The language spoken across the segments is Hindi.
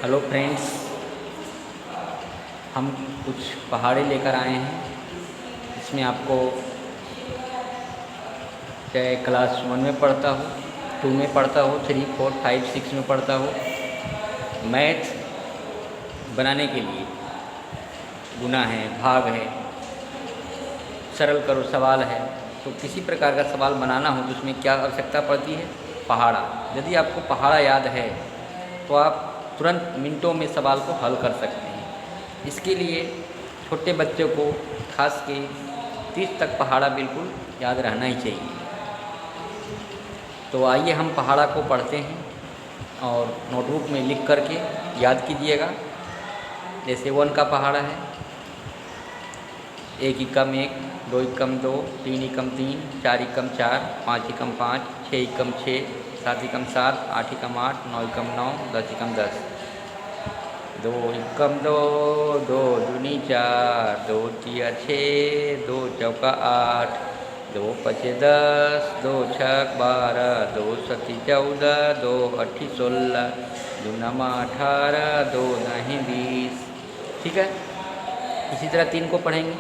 हेलो फ्रेंड्स, हम कुछ पहाड़े लेकर आए हैं। इसमें आपको चाहे क्लास 1 में पढ़ता हो, 2 में पढ़ता हो, 3, 4, 5, 6 में पढ़ता हो, मैथ बनाने के लिए गुना है, भाग है, सरल करो सवाल है, तो किसी प्रकार का सवाल बनाना हो तो उसमें क्या आवश्यकता पड़ती है? पहाड़ा। यदि आपको पहाड़ा याद है तो आप तुरंत मिनटों में सवाल को हल कर सकते हैं। इसके लिए छोटे बच्चों को खास के 30 तक पहाड़ा बिल्कुल याद रहना ही चाहिए। तो आइए हम पहाड़ा को पढ़ते हैं और नोटबुक में लिख करके याद कीजिएगा। जैसे 1 का पहाड़ा है, 1 एकम 1, 2 एकम 2, 3 एकम 3, 4 एकम 4, 5 एकम 5, 6 एकम 6, 7 एकम 7, 8 एकम 8, 9 एकम 9, 10 एकम 10। 2 एकम 2, 2 दूनी 4, 2 तिया 6, 2 चौका 8, 2 पचे 10, 2 छक 12, 2 सती 14, 2 अठी 16, 2 नमा 18, 2 दही 20। ठीक है। इसी तरह 3 को पढ़ेंगे।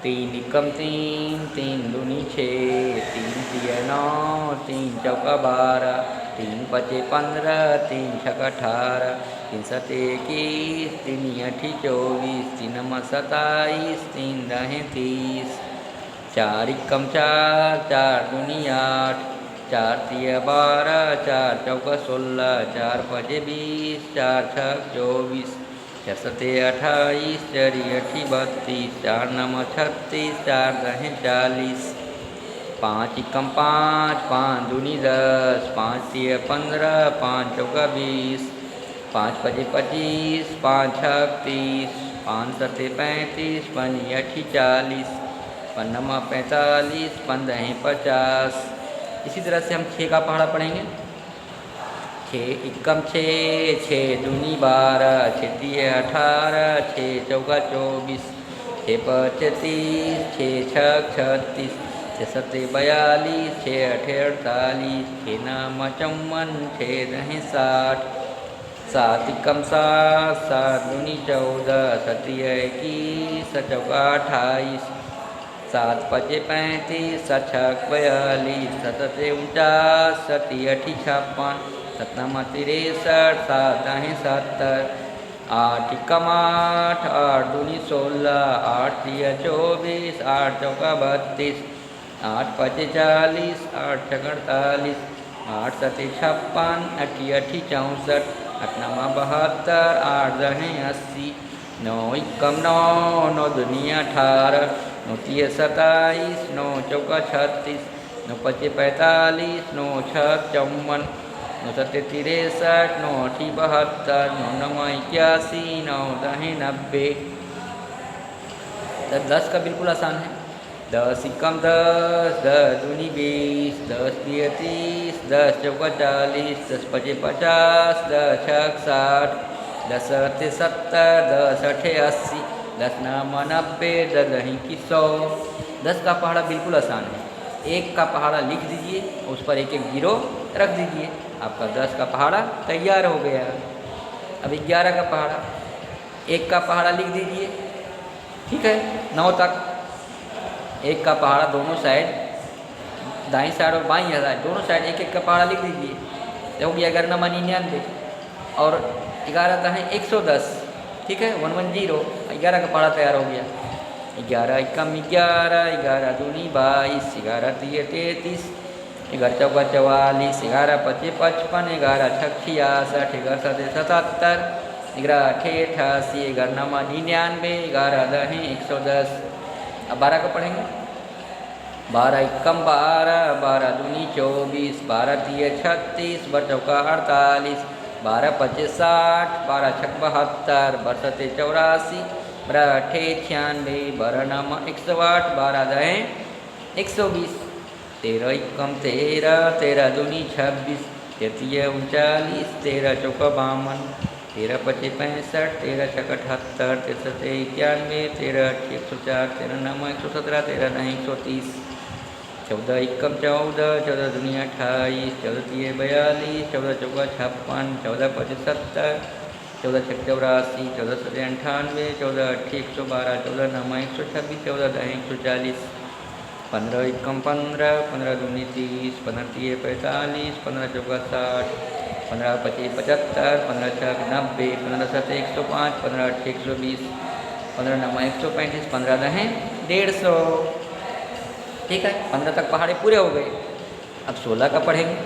3 एकम 3, 3 दूनी 6, 3 तिया 9, 3 चौका 12, 3 पचे 15, 3 छक 18, 3 सते 21, 3 अठी 24, 3 नमा 27, 3 दहे 30। 4 एकम 4, 4 दूनी 8, 4 तिया 12, 4 चौका 16, 4 पचे 20, 4 छक 24, 4 सते 28, 4 अठी 32, 4 नमा 36, 4 दहे 40। 5 एकम 5, 5 दूनी 10, 5 तिया 15, 5 चौका 20, 5 पचे 25, 5 छक 30, 5 सते 35, 5 अठी 40, 5 नमा 45, 5 दहे 50। इसी तरह से हम 6 का पहाड़ा पढ़ेंगे। 6 एकम 6, 6 दूनी 12, 6 तिया 18, 6 चौका 24, 6 पचे 30, 6 छक 36, 6 सते 42, 6 अठे 48, 6 नमा 54, 6 दहे 60। 7 एकम 7, 7 दूनी 14, 7 तिया 21, 7 चौका 28, 7 पचे 35, 7 छक 42, 7 सते 49, 7 अठी 56, 7 नमा 63, 7 दहे 70। 8 एकम 8, 8 दूनी 16, 8 तिया 24, 8 चौका 32, 8 पचे 40, 8 छक 48, 8 सते 56, 8 अठी 64, 8 नमा 72, 8 दहे 80। 9 एकम 9, 9 दूनी 18, 9 तिया 27, 9 चौका 36, 9 पचे 45, 9 छक 54, 9 सते 63, 9 अठी 72, 9 नमा 81, 9 दहे 90। तब 10 का बिल्कुल आसान है। 10 एकम 10, 10 दूनी 20, 10 तिया 30, 10 चौका 40, 10 पचे 50, 10 छक 60, 10 सते 70, 10 अठे 80, 10 नमा 90, 10 दही की 100। 10 का पहाड़ा बिल्कुल आसान है। 1 का पहाड़ा लिख दीजिए, उस पर एक एक जीरो रख दीजिए, आपका 10 का पहाड़ा तैयार हो गया। अब 11 का पहाड़ा, 1 का पहाड़ा लिख दीजिए। ठीक है, 9 तक 1 का पहाड़ा दोनों साइड, दाईं साइड और बाईं साइड दोनों साइड एक एक का पहाड़ा लिख दीजिए। हो गया 11 नमा 99 और 11 का है 110। ठीक है, 110, 11 का पहाड़ा तैयार हो गया। 11 एकम 11, 11 दूनी 22, 11 तिया 33, 11 चौका 44, 11 पचे 55, 11 छक 66, 11 सते 77, 11 अठे 88, 11 नमा 99, 11 दहे 110। अब 12 का पढ़ेंगे। 12 एकम 12, 12 दूनी 24, 12 तिया 36, 12 चौका 48, 12 पचे 60, 12 छक 72, 12 सते 84, 12 अठे 96, 12 नमा 108, 12 दहे 120। 13 एकम 13, 13 दूनी 26, 13 तिया 39, 13 चौका 52, 13 पचे 65, 13 छक 78, 13 सते 91, 13 अठी 104, 13 नमा 117, 13 दहे 130। 14 एकम 14, 14 दूनी 28, 14 तिया 42, 14 चौका 56, 14 पचे 70, 14 छक 84, 14 सते 98, 14 अट्ठी 112, 14 नमा 126, 14 दहें 140, 15 एकम 15, 15 दूनी 30, 15 तिये 45, 15 चौका 60, 15 पच्चीस 75, 15 छक 90, 15 सते 105, 15 अट्ठी 120, 15 नमा 135, 15 दहें 150। ठीक है, 15 तक पहाड़े पूरे हो गए। अब 16 का पढ़ेंगे।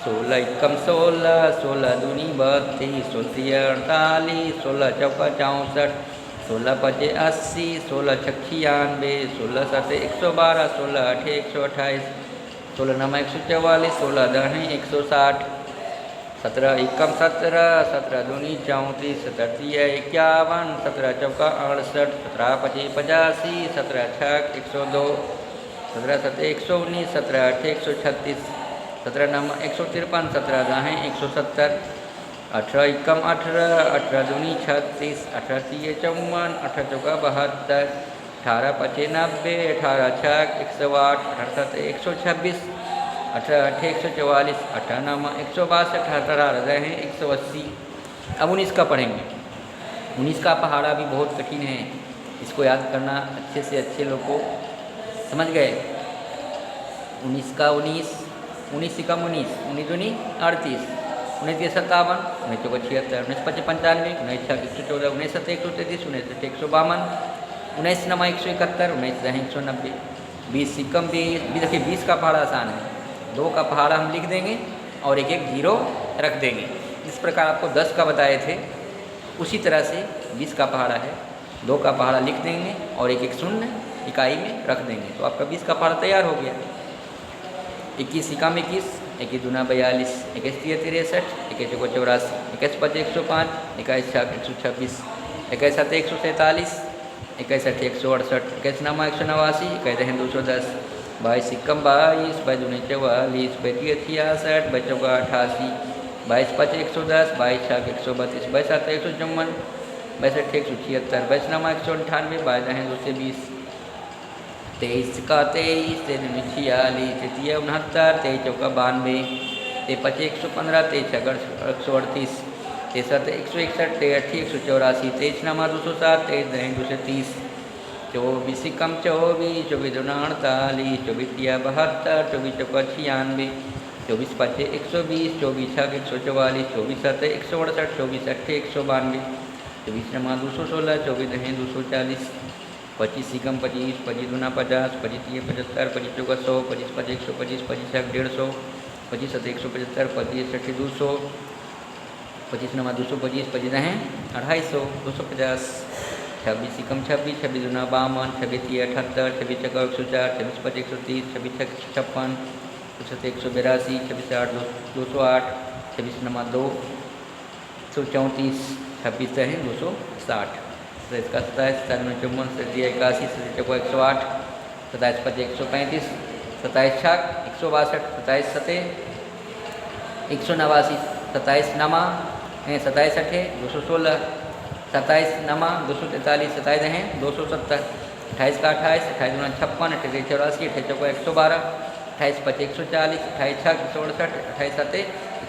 16 एकम 16, 16 दूनी 32, 16 तिये 48, 16 चौका 64, 16 पचे 80, 16 छक 96, 16 सते 112, 16 अठे 128, 16 नमा 144, 16 दहें 160, 17 एकम 17, 17 दूनी 34, 17 तिये 51, 17 चौका 68, 17 पचे 85, 17 छक 102, 17 सते 119, 17 अठे 136, 17 नमा 153, 17 दहें 170, 18 एकम 18, 18 दूनी 36, 18 तिये 54, 18 चौका 72, 18 पचे 90, 18 छक 108, 18 सते 126, 18 अठे 144, 18 नमा 162, 18 दहें 180। अब 19 का पढ़ेंगे। 19 का पहाड़ा भी बहुत कठिन है, इसको याद करना अच्छे से अच्छे लोग को। समझ गए? 19 का 19, 19 एकम 19, 19 दूनी 38, 19 तिये 57, 19 चौका 76, 19 पचे 95, 19 छक 114, 19 सते 133, 19 अठे 152, 19 नमा 171, 19 दहें 190, 20 एकम 20। देखिए 20 का पहाड़ा आसान है, 2 का पहाड़ा हम लिख देंगे और एक एक जीरो रख देंगे। इस प्रकार आपको 10 का बताए थे, उसी तरह से 20 का पहाड़ा है, 2 का पहाड़ा लिख देंगे और एक एक शून्य इकाई में रख देंगे, तो आपका 20 का पहाड़ा तैयार हो गया। 21 एकम 21, 21 दूना 42, 21 तिये 63, 21 चौका 84, 21 पचे 105, 21 छक 126, 21 सते 147, 21 अठे 168, 21 नमा 189, 21 दहें 210, 22 एकम 22, 22 दूनी 44, 22 तिये 66, 22 चौका 88, 22 पचे 110, 22 छक 132, 22 सते 154, 22 अठे 176, 22 नमा 198, 22 दहें 220, 23 का 23, 23 दूनी 46, 23 तिये 69, 23 चौका 92, 23 पचे 115, 23 छक 138, 23 सते 161, 23 अठे 184, 23 नमा 207, 23 दहें 230, 24 एकम 24, 24 दूना 48, 24 तिया 72, 24 चौका 96, 24 पचे 120, 24 छक 144, 24 सते 168, 24 अठे 192, 24 नमा 216, 24 दहें 240, 25 एकम 25, 25 दूना 50, 25 तिये 75, 25 चौका 100, 25 पचे 125, 25 छक 150, 25 सते 175, 25 अठे 200, 25 नमा 225, 25 दहें 250, 250, 26 एकम 26, 26 दूना 52, 26 तिये 78, 26 चौका 104, 26 पचे 130, 26 छक 56, 26 सते 182, 26 8 208, 26 नमा 234, 26 दहें 260, 27 का 27, 57 54, 81, चौका 108, 27 पचे 135, 27 छक 162, 27 सते 189, 27 नमा 27 अठे 216, 27 नमा 243, 27 दहें 270, 28 का 28, 28 दूना 56, 28 84, 28 चौका 112, 28 पचे 140, 28 छक 168, 28 सते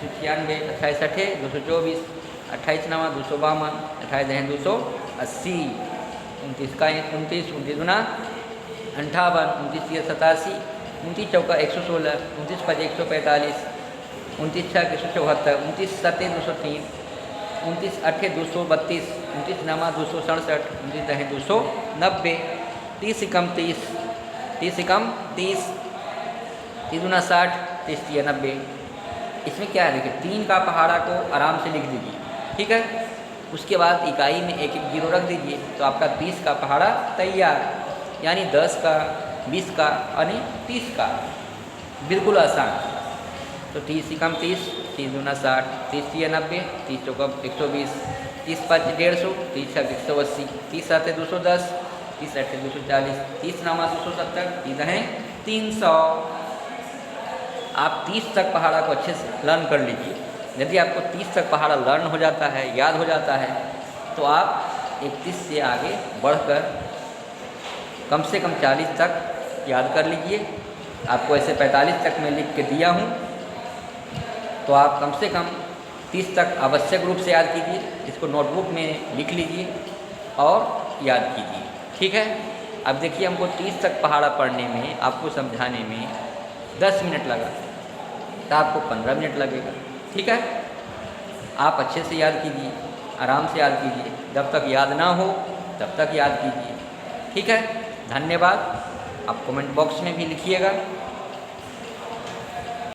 196, 28 अठे 224, 28 नमा 252, 28 दहें 280, 29 का 29, 29 दूना 58, 29 तिये 87, 29 चौका 116, 29 पचे 145, 29 छक 174, 29 सते 203, 29 अठे 232, 29 नमा 267, 29 दहें 290, 30 एकम 30, 30 एकम 30, 30 दूना 60, 30 तिये 90। इसमें क्या है, देखिए 3 का पहाड़ा को आराम से लिख दीजिए, ठीक है। उसके बाद इकाई में एक एक जीरो रख दीजिए, तो आपका 20 का पहाड़ा तैयार, यानी 10 का, 20 का यानी 30 का, बिल्कुल आसान। तो 30 एकम 30, 30 दूना 60, 30 तिये 90, 30 चौका 120, 30 पच 150, 30 छक 180, 30 सते 210, 30 अठे 240, 30 नमा 270, 30 दहें 300। आप 30 तक पहाड़ा को अच्छे से लर्न कर लीजिए। यदि आपको 30 तक पहाड़ा लर्न हो जाता है, याद हो जाता है, तो आप 31 से आगे बढ़कर कम से कम 40 तक याद कर लीजिए। आपको ऐसे 45 तक मैं लिख के दिया हूँ, तो आप कम से कम 30 तक आवश्यक रूप से याद कीजिए, इसको नोटबुक में लिख लीजिए और याद कीजिए। ठीक है। अब देखिए हमको 30 तक पहाड़ा पढ़ने में, आपको समझाने में 10 मिनट लगा, तो आपको 15 मिनट लगेगा। ठीक है। आप अच्छे से याद कीजिए, आराम से याद कीजिए, जब तक याद ना हो तब तक याद कीजिए। ठीक है। धन्यवाद। आप कमेंट बॉक्स में भी लिखिएगा।